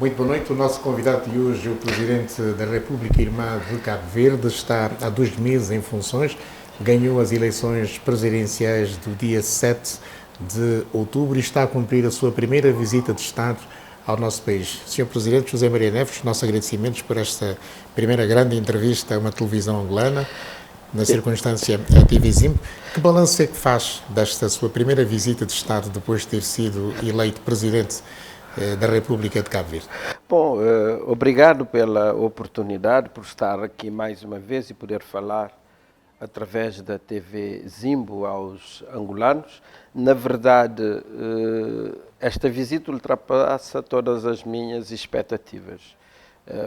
Muito boa noite. O nosso convidado de hoje é o Presidente da República Irmã de Cabo Verde. Está há 2 meses em funções. Ganhou as eleições presidenciais do dia 7 de outubro e está a cumprir a sua primeira visita de Estado ao nosso país. Senhor Presidente José Maria Neves, nossos agradecimentos por esta primeira grande entrevista a uma televisão angolana, na circunstância a TV Zimbo. Que balanço é que faz desta sua primeira visita de Estado depois de ter sido eleito Presidente da República de Cabo Verde? Bom, obrigado pela oportunidade, por estar aqui mais uma vez e poder falar através da TV Zimbo aos angolanos. Na verdade, esta visita ultrapassa todas as minhas expectativas.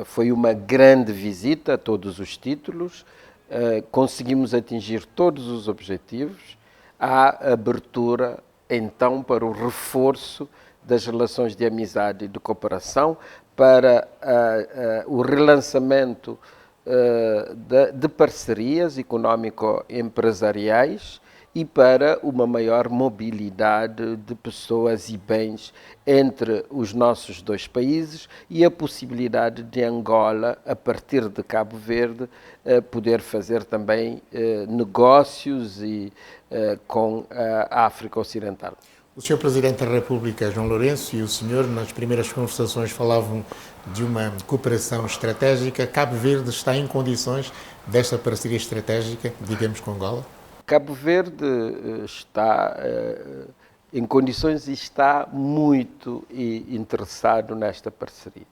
Foi uma grande visita a todos os títulos, conseguimos atingir todos os objetivos. Há abertura, então, para o reforço das relações de amizade e de cooperação, para o relançamento de parcerias económico-empresariais e para uma maior mobilidade de pessoas e bens entre os nossos dois países e a possibilidade de Angola, a partir de Cabo Verde, poder fazer também negócios com a África Ocidental. O Sr. Presidente da República, João Lourenço, e o senhor, nas primeiras conversações, falavam de uma cooperação estratégica. Cabo Verde está em condições desta parceria estratégica, digamos, com Angola? Cabo Verde está em condições e está muito interessado nesta parceria.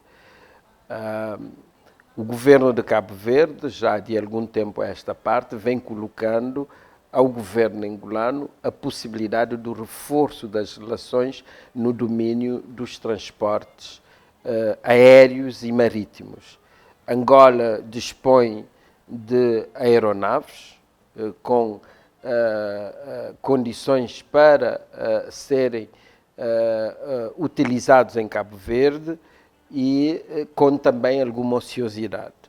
O governo de Cabo Verde, já de algum tempo a esta parte, vem colocando ao governo angolano a possibilidade do reforço das relações no domínio dos transportes aéreos e marítimos. Angola dispõe de aeronaves com condições para serem utilizados em Cabo Verde e com também alguma ociosidade.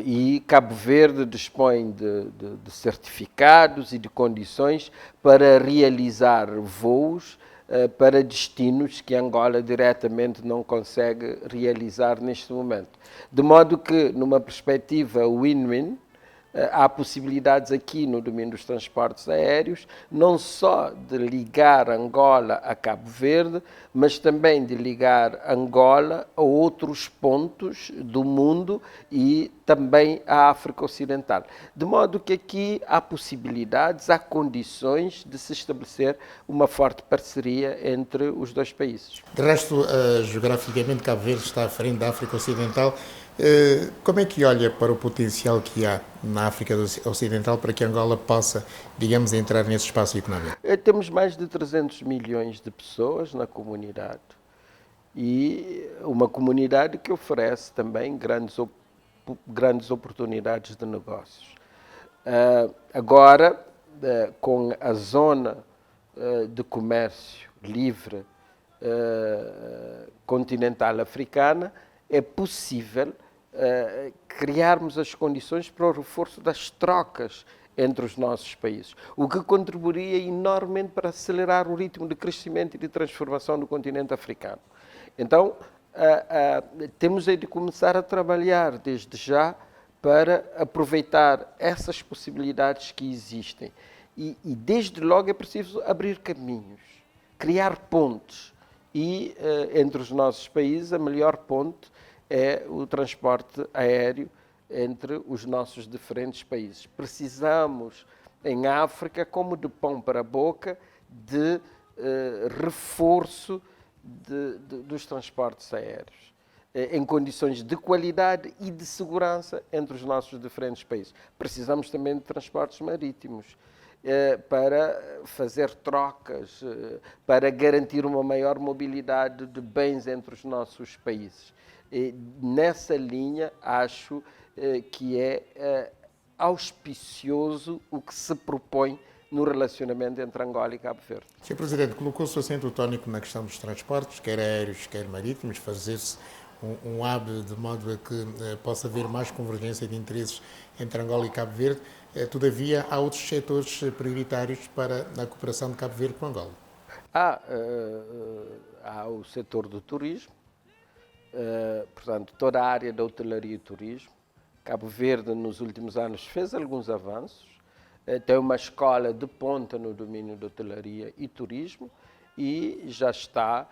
E Cabo Verde dispõe de certificados e de condições para realizar voos para destinos que Angola diretamente não consegue realizar neste momento. De modo que, numa perspectiva win-win, há possibilidades aqui no domínio dos transportes aéreos, não só de ligar Angola a Cabo Verde, mas também de ligar Angola a outros pontos do mundo e também à África Ocidental. De modo que aqui há possibilidades, há condições de se estabelecer uma forte parceria entre os dois países. De resto, geograficamente, Cabo Verde está à frente da África Ocidental. Como é que olha para o potencial que há na África Ocidental para que Angola possa, digamos, entrar nesse espaço económico? Temos mais de 300 milhões de pessoas na comunidade e uma comunidade que oferece também grandes oportunidades de negócios. Agora, com a zona de comércio livre continental africana, é possível criarmos as condições para o reforço das trocas entre os nossos países, o que contribuiria enormemente para acelerar o ritmo de crescimento e de transformação do continente africano. Então, temos de começar a trabalhar desde já para aproveitar essas possibilidades que existem. E desde logo é preciso abrir caminhos, criar pontes. E entre os nossos países, a melhor ponte é o transporte aéreo entre os nossos diferentes países. Precisamos, em África, como de pão para a boca, de reforço dos transportes aéreos, em condições de qualidade e de segurança entre os nossos diferentes países. Precisamos também de transportes marítimos para fazer trocas, para garantir uma maior mobilidade de bens entre os nossos países. Nessa linha, acho que é auspicioso o que se propõe no relacionamento entre Angola e Cabo Verde. Sr. Presidente, colocou-se o acento tónico na questão dos transportes, quer aéreos, quer marítimos, fazer-se um hub de modo a que possa haver mais convergência de interesses entre Angola e Cabo Verde. Todavia, há outros setores prioritários para a cooperação de Cabo Verde com Angola. Há o setor do turismo, portanto, toda a área da hotelaria e turismo. Cabo Verde, nos últimos anos, fez alguns avanços. Tem uma escola de ponta no domínio da hotelaria e turismo e já está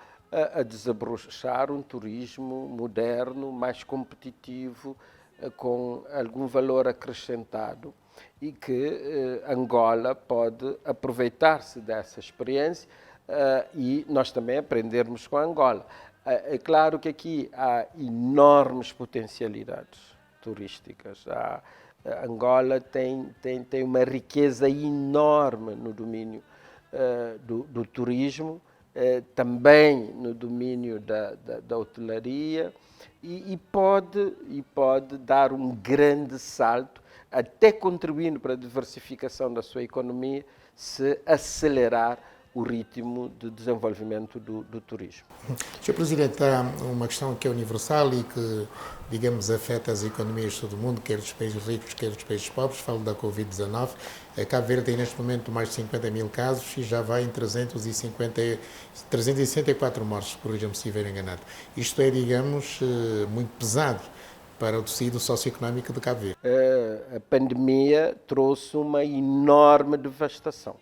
a desabrochar um turismo moderno, mais competitivo, com algum valor acrescentado e que Angola pode aproveitar-se dessa experiência e nós também aprendermos com Angola. É claro que aqui há enormes potencialidades turísticas. Angola tem uma riqueza enorme no domínio do turismo, também no domínio da hotelaria e pode dar um grande salto, até contribuindo para a diversificação da sua economia, se acelerar o ritmo de desenvolvimento do turismo. Sr. Presidente, há uma questão que é universal e que, digamos, afeta as economias de todo o mundo, quer dos países ricos, quer dos países pobres. Falo da Covid-19. Cabo Verde tem neste momento mais de 50 mil casos e já vai em 364 mortes, corrijam-me se estiver enganado. Isto é, digamos, muito pesado para o tecido socioeconómico de Cabo Verde. A pandemia trouxe uma enorme devastação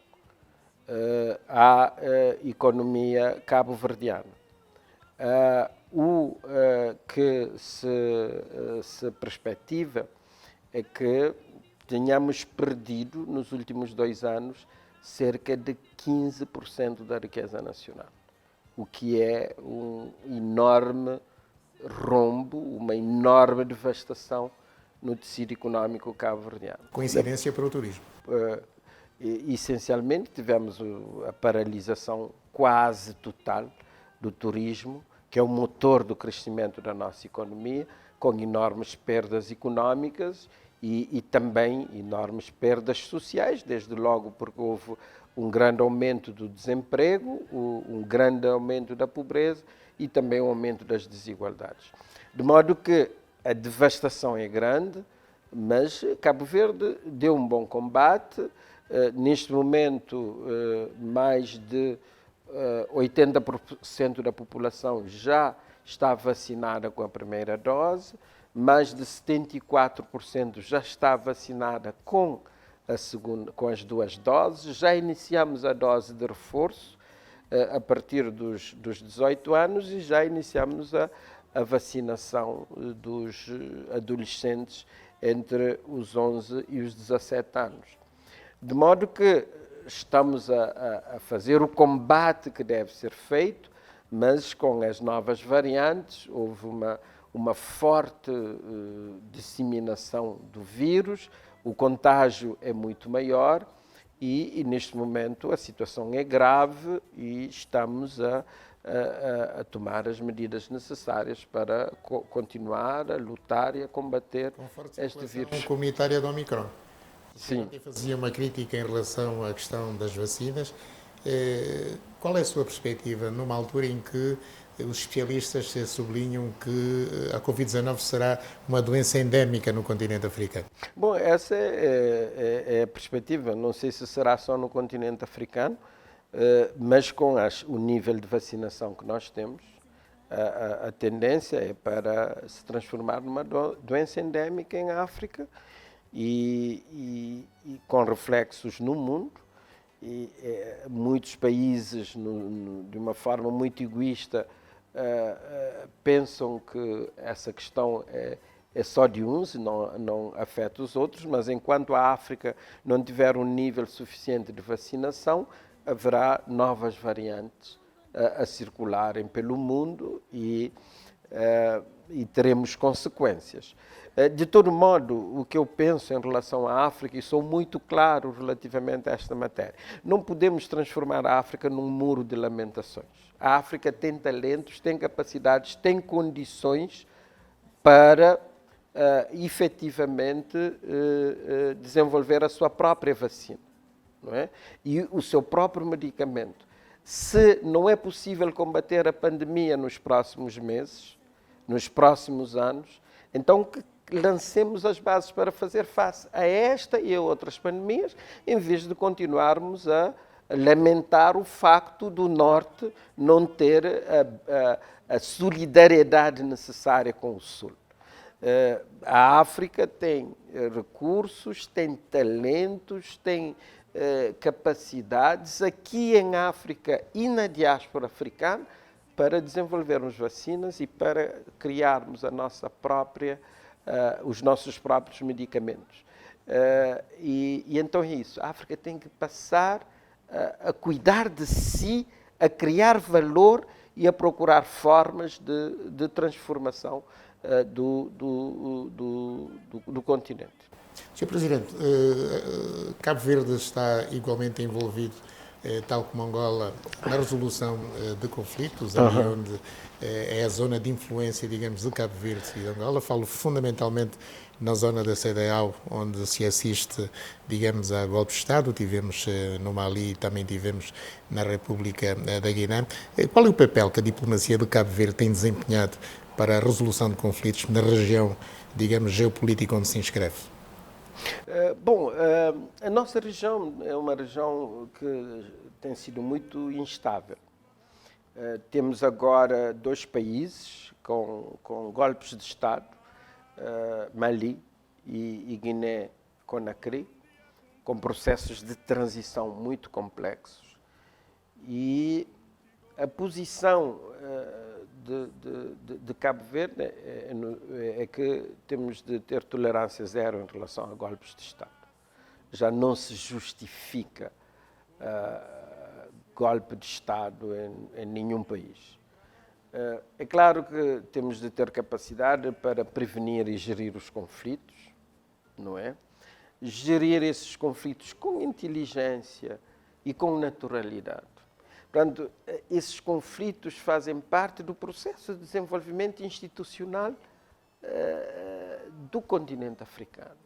à economia cabo-verdiana. O que se perspectiva é que tenhamos perdido nos últimos 2 anos cerca de 15% da riqueza nacional, o que é um enorme rombo, uma enorme devastação no tecido económico cabo-verdiano. Coincidência para o turismo. Essencialmente tivemos a paralisação quase total do turismo, que é o motor do crescimento da nossa economia, com enormes perdas económicas e também enormes perdas sociais, desde logo porque houve um grande aumento do desemprego, um grande aumento da pobreza e também um aumento das desigualdades. De modo que a devastação é grande, mas Cabo Verde deu um bom combate. Neste momento, mais de 80% da população já está vacinada com a primeira dose, mais de 74% já está vacinada com as 2 doses. Já iniciamos a dose de reforço a partir dos 18 anos e já iniciamos a vacinação dos adolescentes entre os 11 e os 17 anos. De modo que estamos a fazer o combate que deve ser feito, mas com as novas variantes houve uma forte disseminação do vírus, o contágio é muito maior e neste momento a situação é grave e estamos a tomar as medidas necessárias para continuar a lutar e a combater este vírus. Comunitária do Omicron. Sim. Eu fazia uma crítica em relação à questão das vacinas. Qual é a sua perspectiva numa altura em que os especialistas sublinham que a Covid-19 será uma doença endémica no continente africano? Bom, essa é a perspectiva. Não sei se será só no continente africano, mas com o nível de vacinação que nós temos, a tendência é para se transformar numa doença endémica em África e com reflexos no mundo. Muitos países, de uma forma muito egoísta, pensam que essa questão é só de uns e não afeta os outros, mas enquanto a África não tiver um nível suficiente de vacinação, haverá novas variantes a circularem pelo mundo e teremos consequências. De todo modo, o que eu penso em relação à África, e sou muito claro relativamente a esta matéria, não podemos transformar a África num muro de lamentações. A África tem talentos, tem capacidades, tem condições para efetivamente desenvolver a sua própria vacina, não é? E o seu próprio medicamento. Se não é possível combater a pandemia nos próximos meses, nos próximos anos, então que lancemos as bases para fazer face a esta e a outras pandemias, em vez de continuarmos a lamentar o facto do Norte não ter a solidariedade necessária com o Sul. A África tem recursos, tem talentos, tem capacidades aqui em África e na diáspora africana para desenvolvermos vacinas e para criarmos os nossos próprios medicamentos. E então é isso. A África tem que passar a cuidar de si, a criar valor e a procurar formas de transformação do continente. Sr. Presidente, Cabo Verde está igualmente envolvido, tal como Angola, na resolução de conflitos, ali onde é a zona de influência, digamos, de Cabo Verde e de Angola. Falo fundamentalmente na zona da CEDEAO, onde se assiste, digamos, a golpe de Estado. Tivemos no Mali e também tivemos na República da Guiné. Qual é o papel que a diplomacia de Cabo Verde tem desempenhado para a resolução de conflitos na região, digamos, geopolítica onde se inscreve? A nossa região é uma região que tem sido muito instável. Temos agora 2 países com golpes de Estado, Mali e Guiné-Conakry, com processos de transição muito complexos. E a posição de Cabo Verde é que temos de ter tolerância zero em relação a golpes de Estado. Já não se justifica golpe de Estado em nenhum país. É claro que temos de ter capacidade para prevenir e gerir os conflitos, não é? Gerir esses conflitos com inteligência e com naturalidade. Portanto, esses conflitos fazem parte do processo de desenvolvimento institucional do continente africano,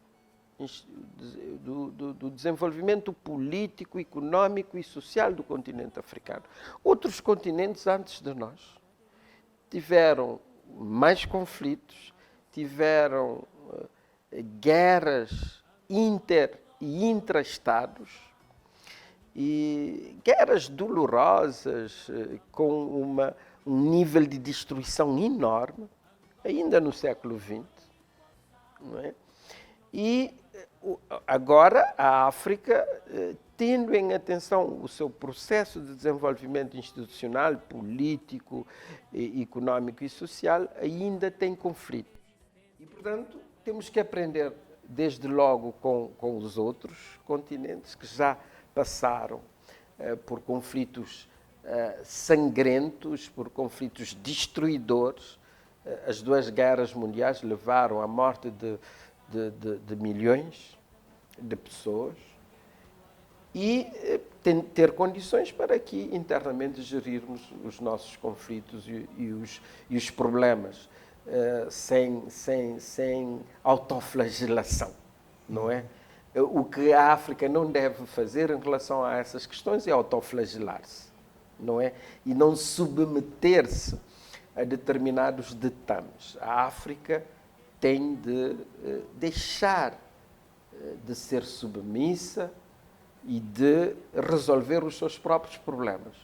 do desenvolvimento político, económico e social do continente africano. Outros continentes antes de nós tiveram mais conflitos, tiveram guerras inter e intra-estados, e guerras dolorosas, com um nível de destruição enorme, ainda no século XX. Não é? E agora a África, tendo em atenção o seu processo de desenvolvimento institucional, político, económico e social, ainda tem conflito. E, portanto, temos que aprender desde logo com os outros continentes que já passaram por conflitos sangrentos, por conflitos destruidores. As 2 guerras mundiais levaram à morte de milhões de pessoas e ter condições para aqui internamente gerirmos os nossos conflitos e os problemas sem autoflagelação, não é? O que a África não deve fazer em relação a essas questões é autoflagelar-se, não é? E não submeter-se a determinados ditames. A África tem de deixar de ser submissa e de resolver os seus próprios problemas.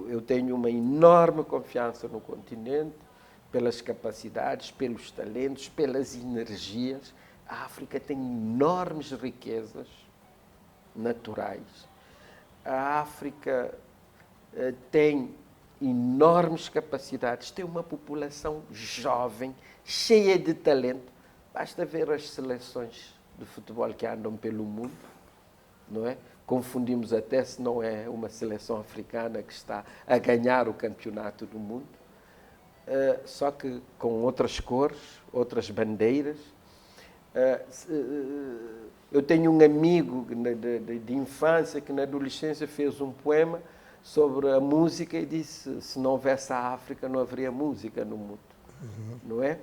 Eu tenho uma enorme confiança no continente, pelas capacidades, pelos talentos, pelas energias. A África tem enormes riquezas naturais. A África tem enormes capacidades, tem uma população jovem, cheia de talento. Basta ver as seleções de futebol que andam pelo mundo, não é? Confundimos até se não é uma seleção africana que está a ganhar o campeonato do mundo, só que com outras cores, outras bandeiras. Eu tenho um amigo de infância que na adolescência fez um poema sobre a música e disse: se não houvesse a África não haveria música no mundo, não é?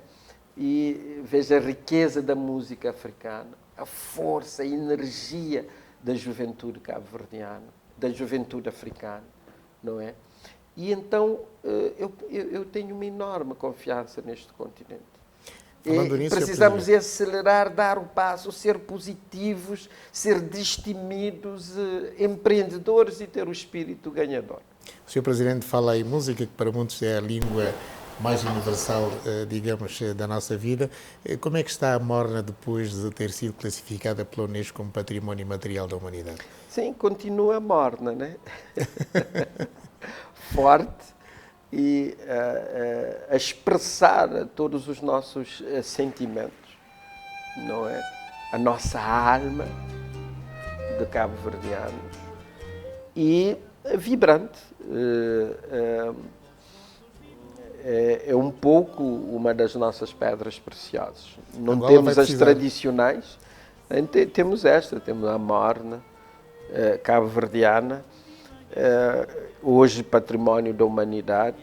E veja a riqueza da música africana, a força, a energia da juventude cabo-verdiana, da juventude africana, não é? E então eu tenho uma enorme confiança neste continente. Falando nisso, precisamos acelerar, dar o passo, ser positivos, ser destemidos, empreendedores e ter o espírito ganhador. O Sr. Presidente fala em música, que para muitos é a língua mais universal, digamos, da nossa vida. Como é que está a Morna depois de ter sido classificada pela Unesco como Património Imaterial da Humanidade? Sim, continua morna, né? Forte e a expressar todos os nossos sentimentos, não é? A nossa alma de cabo-verdianos e vibrante. É um pouco uma das nossas pedras preciosas. Não Angola temos vai as precisar. tradicionais, temos temos a morna, cabo-verdiana, hoje património da humanidade,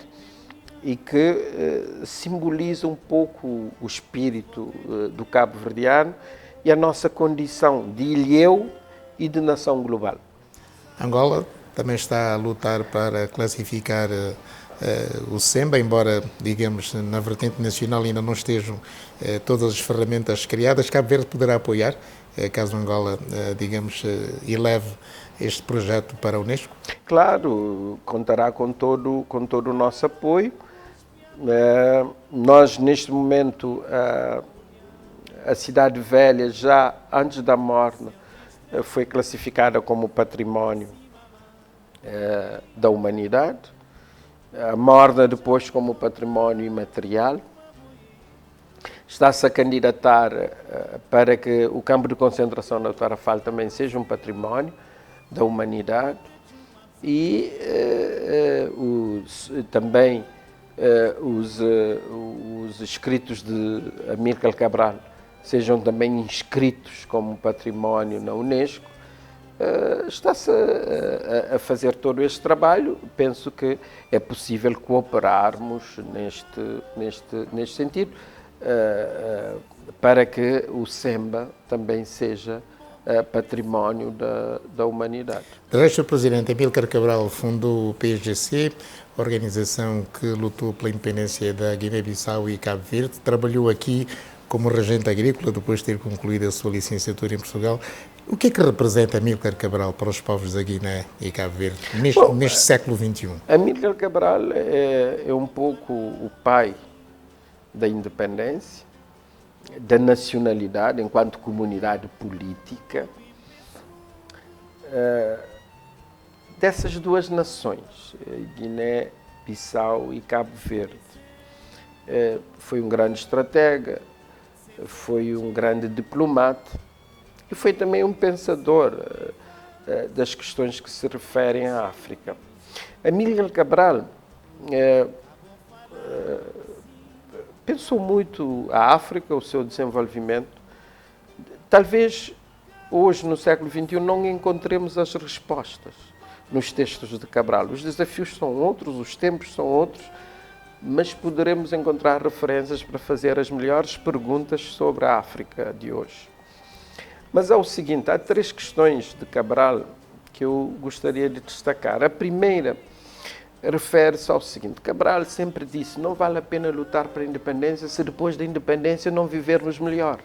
e que simboliza um pouco o espírito do cabo-verdiano e a nossa condição de ilhéu e de nação global. Angola também está a lutar para classificar o SEMBA, embora, digamos, na vertente nacional ainda não estejam todas as ferramentas criadas. Cabo Verde poderá apoiar, caso Angola, digamos, eleve este projeto para a Unesco? Claro, contará com todo o nosso apoio. Nós, neste momento, a Cidade Velha, já antes da Morna, foi classificada como património da humanidade. A Morna depois como património imaterial. Está-se a candidatar para que o campo de concentração da Tarrafal também seja um património da humanidade e também os escritos de Amílcar Cabral sejam também inscritos como património na Unesco. Está-se a fazer todo este trabalho. Penso que é possível cooperarmos neste sentido para que o SEMBA também seja património da humanidade. O Presidente Amílcar Cabral fundou o PSGC, organização que lutou pela independência da Guiné-Bissau e Cabo Verde. Trabalhou aqui como regente agrícola depois de ter concluído a sua licenciatura em Portugal. O que é que representa Amílcar Cabral para os povos da Guiné e Cabo Verde neste século XXI? Amílcar Cabral é um pouco o pai da independência, da nacionalidade enquanto comunidade política, dessas duas nações, Guiné-Bissau e Cabo Verde. Foi um grande estratega, foi um grande diplomata e foi também um pensador das questões que se referem à África. Amílcar Cabral pensou muito a África, o seu desenvolvimento. Talvez hoje, no século XXI, não encontremos as respostas nos textos de Cabral. Os desafios são outros, os tempos são outros, mas poderemos encontrar referências para fazer as melhores perguntas sobre a África de hoje. Mas é o seguinte, há três questões de Cabral que eu gostaria de destacar. A primeira refere-se ao seguinte: Cabral sempre disse, não vale a pena lutar para a independência se depois da independência não vivermos melhor.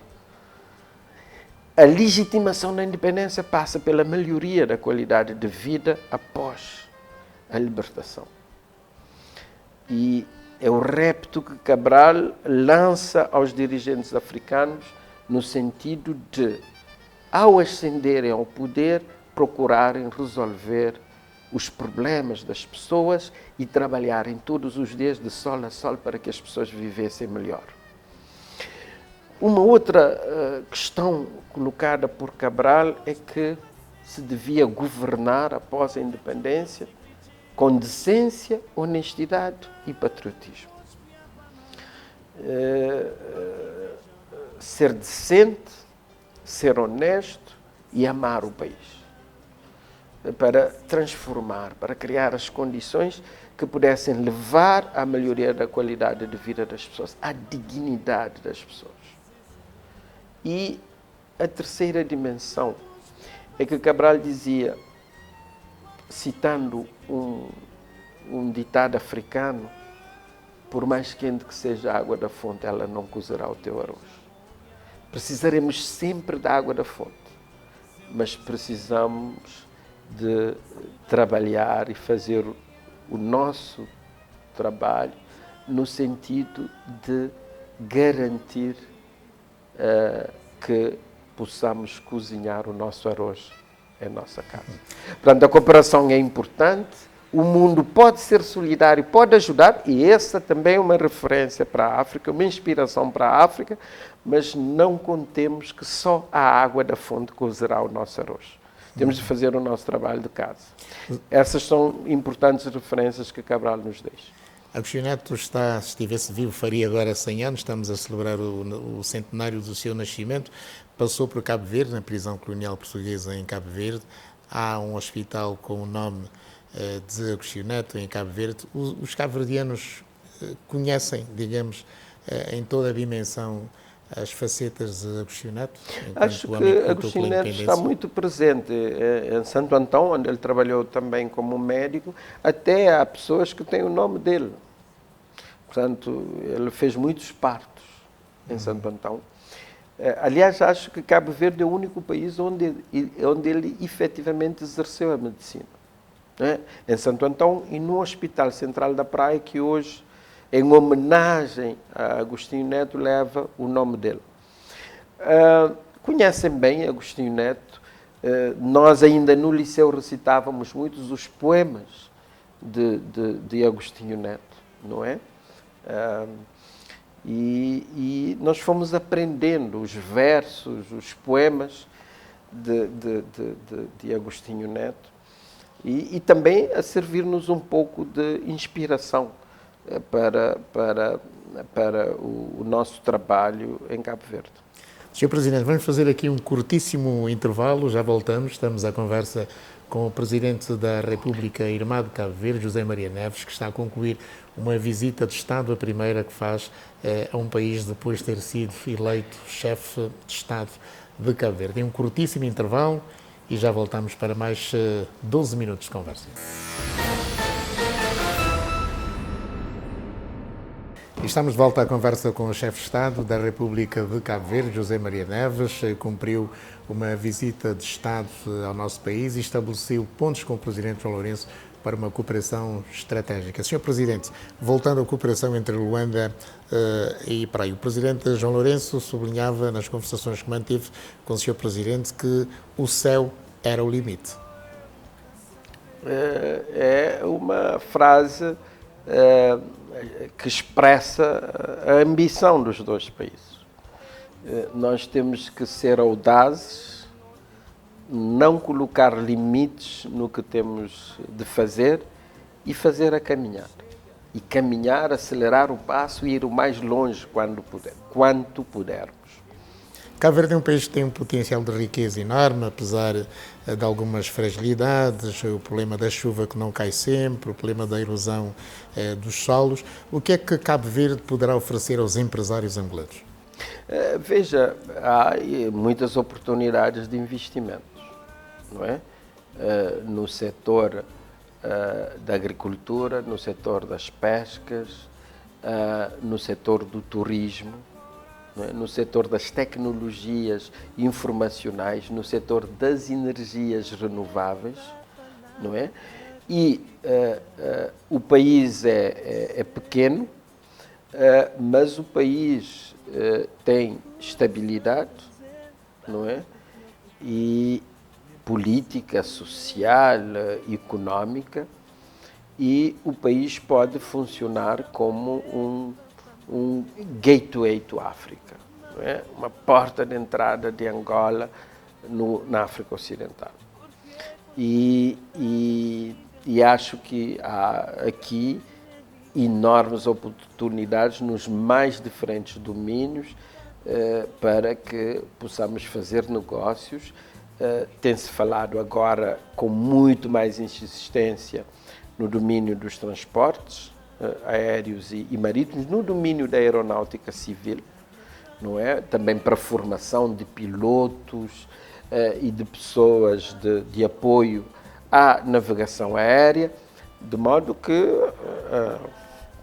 A legitimação da independência passa pela melhoria da qualidade de vida após a libertação. E é o repto que Cabral lança aos dirigentes africanos no sentido de, ao ascenderem ao poder, procurarem resolver os problemas das pessoas e trabalharem todos os dias de sol a sol para que as pessoas vivessem melhor. Uma outra questão colocada por Cabral é que se devia governar após a independência com decência, honestidade e patriotismo. Ser decente, ser honesto e amar o país, para transformar, para criar as condições que pudessem levar à melhoria da qualidade de vida das pessoas, à dignidade das pessoas. E a terceira dimensão é que Cabral dizia, citando um ditado africano, por mais quente que seja a água da fonte, ela não cozerá o teu arroz. Precisaremos sempre da água da fonte, mas precisamos de trabalhar e fazer o nosso trabalho no sentido de garantir que possamos cozinhar o nosso arroz em nossa casa. Portanto, a cooperação é importante, o mundo pode ser solidário, pode ajudar, e essa também é uma referência para a África, uma inspiração para a África, mas não contemos que só a água da fonte cozerá o nosso arroz. Temos de fazer o nosso trabalho de casa. Essas são importantes referências que Cabral nos deixa. Agostinho Neto está, se estivesse vivo, faria agora 100 anos, estamos a celebrar o centenário do seu nascimento. Passou por Cabo Verde, na prisão colonial portuguesa em Cabo Verde. Há um hospital com o nome de Agostinho Neto em Cabo Verde. Os cabo-verdianos conhecem, digamos, em toda a dimensão, as facetas de Agostinho Neto? Acho que Agostinho Neto está muito presente em Santo Antão, onde ele trabalhou também como médico. Até há pessoas que têm o nome dele. Portanto, ele fez muitos partos em Santo Antão. Aliás, acho que Cabo Verde é o único país onde ele efetivamente exerceu a medicina. Em Santo Antão e no Hospital Central da Praia, que hoje, em homenagem a Agostinho Neto, leva o nome dele. Conhecem bem Agostinho Neto. Nós ainda no liceu recitávamos muitos dos poemas de Agostinho Neto, não é? E nós fomos aprendendo os versos, os poemas de Agostinho Neto e também a servir-nos um pouco de inspiração para o nosso trabalho em Cabo Verde. Sr. Presidente, vamos fazer aqui um curtíssimo intervalo, já voltamos, estamos à conversa com o Presidente da República Irmã de Cabo Verde, José Maria Neves, que está a concluir uma visita de Estado, a primeira que faz a um país depois de ter sido eleito chefe de Estado de Cabo Verde. Em um curtíssimo intervalo e já voltamos para mais 12 minutos de conversa. Estamos de volta à conversa com o chefe de Estado da República de Cabo Verde, José Maria Neves. Cumpriu uma visita de Estado ao nosso país e estabeleceu pontos com o Presidente João Lourenço para uma cooperação estratégica. Sr. Presidente, voltando à cooperação entre Luanda e Praia, o Presidente João Lourenço sublinhava nas conversações que manteve com o Sr. Presidente que o céu era o limite. É uma frase que expressa a ambição dos dois países. Nós temos que ser audazes, não colocar limites no que temos de fazer e fazer a caminhar. E caminhar, acelerar o passo e ir o mais longe quanto pudermos. Cabo Verde é um país que tem um potencial de riqueza enorme, apesar de algumas fragilidades, o problema da chuva que não cai sempre, o problema da erosão dos solos. O que é que Cabo Verde poderá oferecer aos empresários angolanos? Veja, há muitas oportunidades de investimentos, não é? No setor da agricultura, no setor das pescas, no setor do turismo, no setor das tecnologias informacionais, no setor das energias renováveis, não é? E o país é pequeno, mas o país tem estabilidade, não é? E política, social, económica, e o país pode funcionar como um gateway to África, não é? Uma porta de entrada de Angola na África Ocidental. E acho que há aqui enormes oportunidades nos mais diferentes domínios para que possamos fazer negócios. Tem-se falado agora com muito mais insistência no domínio dos transportes aéreos e marítimos, no domínio da aeronáutica civil, não é? Também para a formação de pilotos e de pessoas de apoio à navegação aérea, de modo que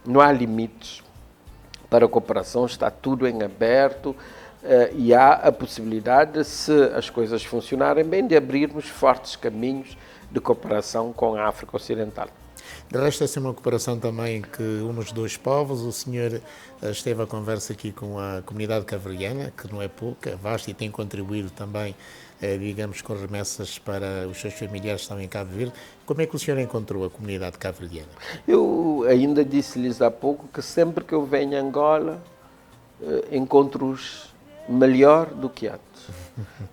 não há limites para a cooperação, está tudo em aberto e há a possibilidade, se as coisas funcionarem bem, de abrirmos fortes caminhos de cooperação com a África Ocidental. De resto, essa é uma cooperação também que une os dois povos. O senhor esteve à conversa aqui com a comunidade cabo-verdiana, que não é pouca, é vasta e tem contribuído também, digamos, com remessas para os seus familiares que estão em Cabo Verde. Como é que o senhor encontrou a comunidade cabo-verdiana? Eu ainda disse-lhes há pouco que sempre que eu venho a Angola, encontro-os melhor do que antes,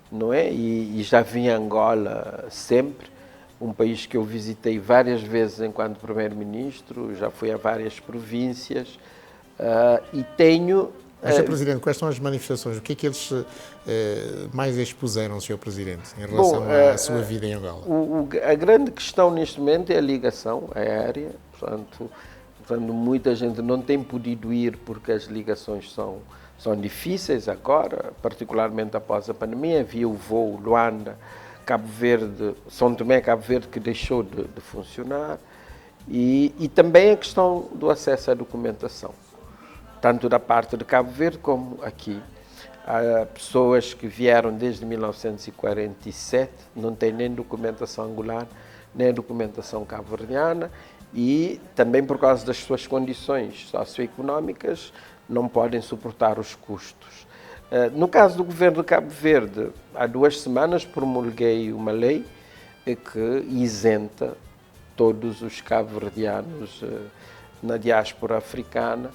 não é? E já vim a Angola sempre, um país que eu visitei várias vezes enquanto primeiro-ministro, já fui a várias províncias e tenho... Mas, Sr. Presidente, quais são as manifestações? O que é que eles mais expuseram, Sr. Presidente, em relação à sua vida em Angola? A grande questão neste momento é a ligação aérea, portanto, muita gente não tem podido ir porque as ligações são difíceis agora, particularmente após a pandemia. Havia o voo Luanda, Cabo Verde, São Tomé, Cabo Verde, que deixou de funcionar, e também a questão do acesso à documentação, tanto da parte de Cabo Verde como aqui. Há pessoas que vieram desde 1947, não têm nem documentação angolana, nem documentação cabo-verdiana, e também por causa das suas condições socioeconómicas não podem suportar os custos. No caso do governo de Cabo Verde, há 2 semanas promulguei uma lei que isenta todos os cabo-verdianos na diáspora africana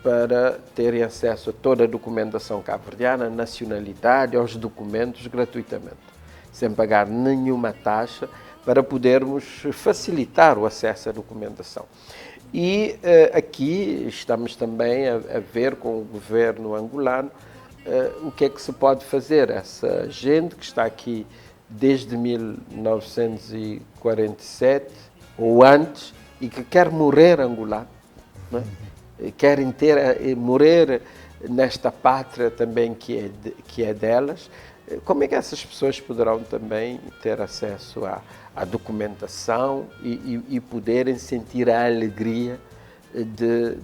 para terem acesso a toda a documentação cabo-verdiana, nacionalidade, aos documentos gratuitamente, sem pagar nenhuma taxa, para podermos facilitar o acesso à documentação. E aqui estamos também a ver com o governo angolano o que é que se pode fazer. Essa gente que está aqui desde 1947 ou antes e que quer morrer angolano, não é? Querem morrer nesta pátria também que é delas. Como é que essas pessoas poderão também ter acesso à documentação e poderem sentir a alegria de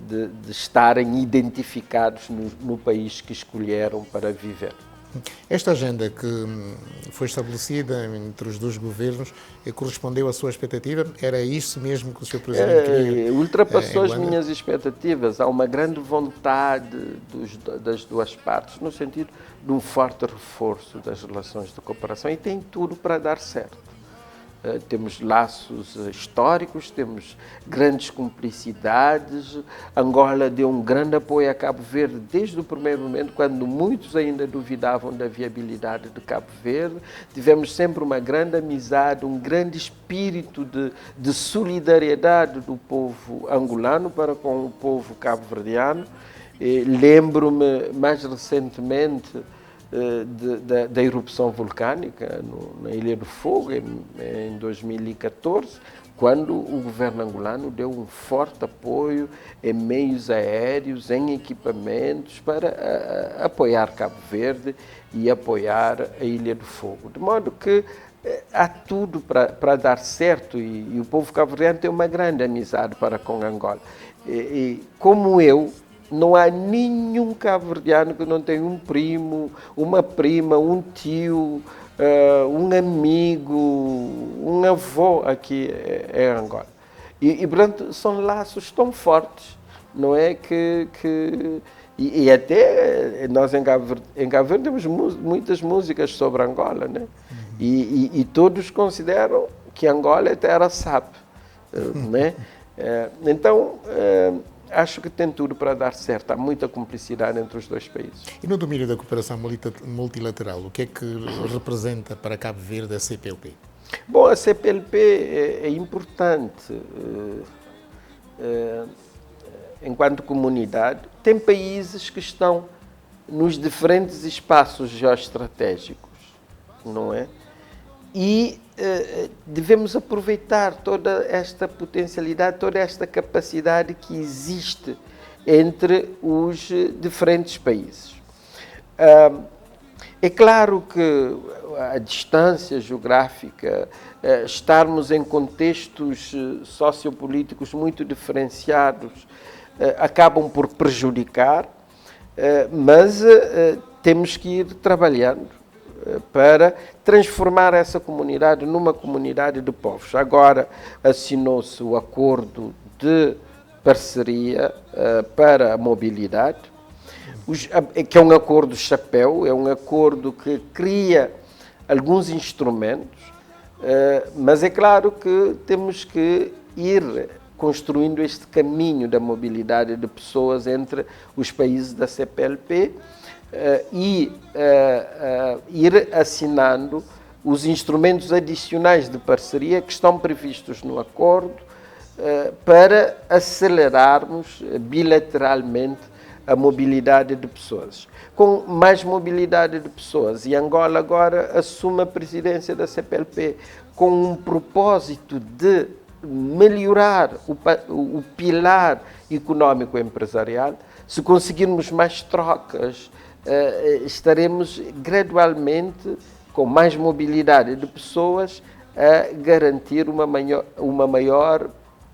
estarem identificados no país que escolheram para viver? Esta agenda que foi estabelecida entre os dois governos correspondeu à sua expectativa? Era isso mesmo que o Sr. Presidente queria? Ultrapassou as minhas expectativas. Há uma grande vontade das duas partes, no sentido de um forte reforço das relações de cooperação, e tem tudo para dar certo. Temos laços históricos, temos grandes cumplicidades. Angola deu um grande apoio a Cabo Verde desde o primeiro momento, quando muitos ainda duvidavam da viabilidade de Cabo Verde. Tivemos sempre uma grande amizade, um grande espírito de solidariedade do povo angolano para com o povo cabo-verdiano. Lembro-me, mais recentemente, da erupção vulcânica na Ilha do Fogo, em 2014, quando o governo angolano deu um forte apoio em meios aéreos, em equipamentos, para apoiar Cabo Verde e apoiar a Ilha do Fogo. De modo que há tudo para dar certo, e o povo cabo-verdiano tem uma grande amizade para com Angola. E como eu, não há nenhum cabo-verdiano que não tenha um primo, uma prima, um tio, um amigo, um avô aqui em Angola. E portanto, são laços tão fortes, não é? E até nós em Cabo Verde temos muitas músicas sobre Angola, né? E todos consideram que Angola é terra SAP, né? Então, acho que tem tudo para dar certo. Há muita cumplicidade entre os dois países. E no domínio da cooperação multilateral, o que é que representa para Cabo Verde a CPLP? Bom, a CPLP é importante enquanto comunidade. Tem países que estão nos diferentes espaços geoestratégicos, não é? E devemos aproveitar toda esta potencialidade, toda esta capacidade que existe entre os diferentes países. É claro que a distância geográfica, estarmos em contextos sociopolíticos muito diferenciados, acabam por prejudicar, mas temos que ir trabalhando para transformar essa comunidade numa comunidade de povos. Agora assinou-se o acordo de parceria para a mobilidade, que é um acordo chapéu, é um acordo que cria alguns instrumentos, mas é claro que temos que ir construindo este caminho da mobilidade de pessoas entre os países da CPLP e ir assinando os instrumentos adicionais de parceria que estão previstos no acordo para acelerarmos bilateralmente a mobilidade de pessoas. Com mais mobilidade de pessoas, e Angola agora assume a presidência da CPLP com um propósito de melhorar o pilar económico empresarial. Se conseguirmos mais trocas, estaremos gradualmente, com mais mobilidade de pessoas, a garantir uma maior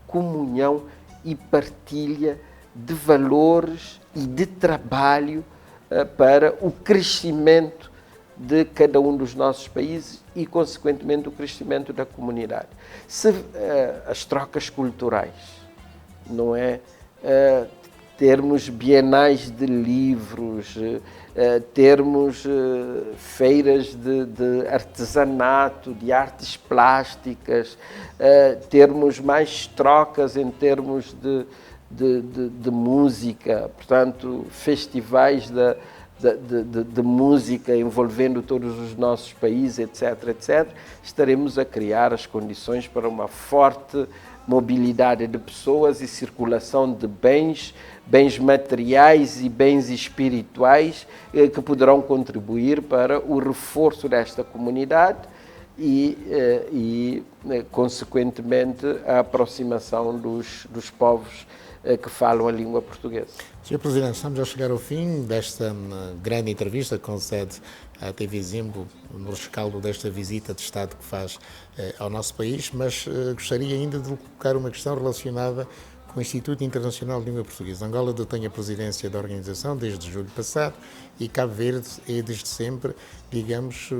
comunhão e partilha de valores e de trabalho para o crescimento de cada um dos nossos países e, consequentemente, o crescimento da comunidade. Se as trocas culturais, não é? Termos bienais de livros, termos feiras de artesanato, de artes plásticas, termos mais trocas em termos de música, portanto, festivais de música envolvendo todos os nossos países, etc., etc., estaremos a criar as condições para uma forte mobilidade de pessoas e circulação de bens materiais e bens espirituais que poderão contribuir para o reforço desta comunidade e consequentemente, a aproximação dos povos que falam a língua portuguesa. Sr. Presidente, estamos a chegar ao fim desta grande entrevista que concede à TV Zimbo no rescaldo desta visita de Estado que faz ao nosso país, mas gostaria ainda de colocar uma questão relacionada com o Instituto Internacional de Língua Portuguesa. Angola detém a presidência da organização desde julho passado e Cabo Verde é desde sempre, digamos,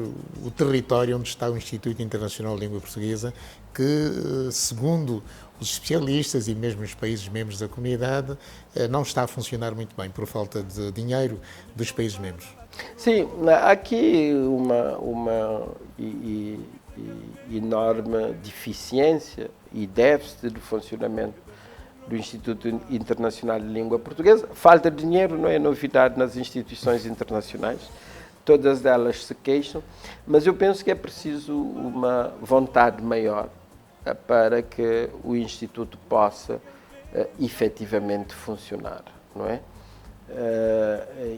o território onde está o Instituto Internacional de Língua Portuguesa, que, segundo os especialistas e mesmo os países membros da comunidade, não está a funcionar muito bem por falta de dinheiro dos países membros. Sim, há aqui uma enorme deficiência e déficit de funcionamento do Instituto Internacional de Língua Portuguesa. Falta de dinheiro não é novidade nas instituições internacionais, todas elas se queixam, mas eu penso que é preciso uma vontade maior para que o Instituto possa efetivamente funcionar, não é?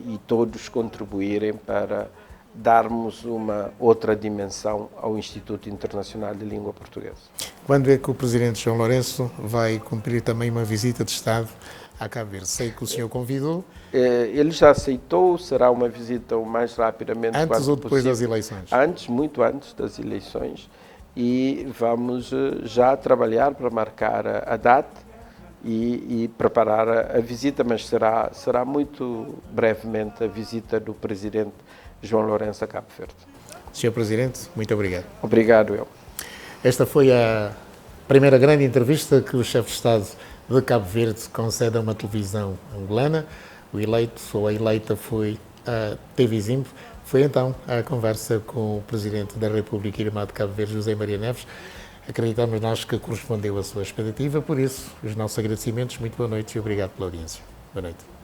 E todos contribuírem para darmos uma outra dimensão ao Instituto Internacional de Língua Portuguesa. Quando é que o Presidente João Lourenço vai cumprir também uma visita de Estado a Cabo Verde? Sei que o senhor convidou. Ele já aceitou, será uma visita o mais rapidamente possível. Antes ou depois das eleições? Antes, muito antes das eleições. E vamos já trabalhar para marcar a data e preparar a visita, mas será muito brevemente a visita do Presidente João Lourenço a Cabo Verde. Sr. Presidente, muito obrigado. Obrigado, eu. Esta foi a primeira grande entrevista que o chefe de Estado de Cabo Verde concede a uma televisão angolana. O eleito ou a eleita foi a TV Zimbo. Foi então a conversa com o Presidente da República Irmã de Cabo Verde, José Maria Neves. Acreditamos nós que correspondeu à sua expectativa, por isso, os nossos agradecimentos. Muito boa noite e obrigado pela audiência. Boa noite.